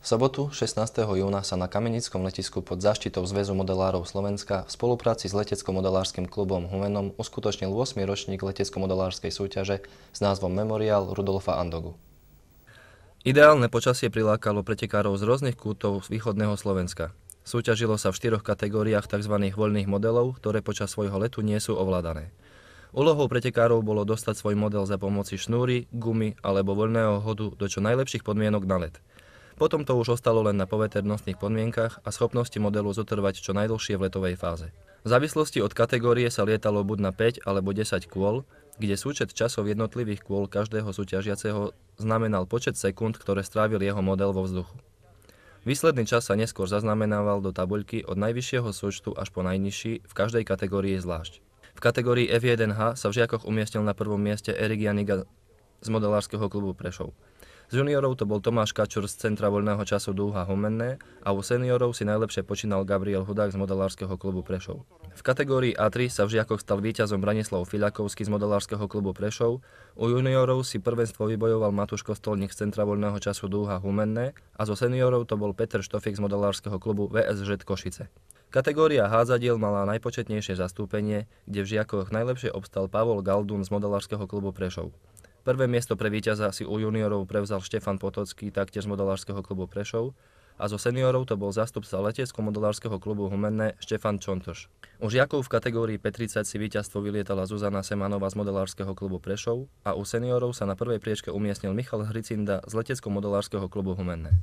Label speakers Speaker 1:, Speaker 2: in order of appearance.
Speaker 1: V sobotu 16. júna sa na Kamenickom letisku pod záštitou Zväzu modelárov Slovenska v spolupráci s letecko-modelárskym klubom Humenom uskutočnil 8. ročník letecko-modelárskej súťaže s názvom Memoriál Rudolfa Andogu. Ideálne počasie prilákalo pretekárov z rôznych kútov z východného Slovenska. Súťažilo sa v 4 kategóriách tzv. Voľných modelov, ktoré počas svojho letu nie sú ovládané. Úlohou pretekárov bolo dostať svoj model za pomoci šnúry, gumy alebo voľného hodu do čo najlepších podmienok na let. Potom to už ostalo len na poveternostných podmienkach a schopnosti modelu zotrvať čo najdlhšie v letovej fáze. V závislosti od kategórie sa lietalo buď na 5 alebo 10 kôl, kde súčet časov jednotlivých kôl každého súťažiaceho znamenal počet sekúnd, ktoré strávil jeho model vo vzduchu. Výsledný čas sa neskôr zaznamenával do tabuľky od najvyššieho súčtu až po najnižší v každej kategórii zvlášť. V kategórii F1H sa v žiakoch umiestnil na prvom mieste Erik Janiga z modelárskeho klubu Prešov. Z juniorov to bol Tomáš Kačur z Centra voľného času Dúha Humenné a u seniorov si najlepšie počínal Gabriel Hudák z modelárskeho klubu Prešov. V kategórii A3 sa v žiakoch stal víťazom Branislav Fiľakovský z modelárskeho klubu Prešov, u juniorov si prvenstvo vybojoval Matúš Kostolník z Centra voľného času Dúha Humenné a zo seniorov to bol Peter Štofik z modelárskeho klubu VSŽ Košice. Kategória hádzadiel mala najpočetnejšie zastúpenie, kde v žiakoch najlepšie obstal Pavol Galdún z modelárskeho klubu Prešov. Prvé miesto pre víťaza si u juniorov prevzal Štefan Potocký, taktiež z modelárskeho klubu Prešov, a zo seniorov to bol zástupca letecko-modelárskeho klubu Humenné Štefan Čontoš. U žiakov v kategórii P30 si víťazstvo vylietala Zuzana Semanová z modelárskeho klubu Prešov a u seniorov sa na prvej priečke umiestnil Michal Hricinda z letecko-modelárskeho klubu Humenné.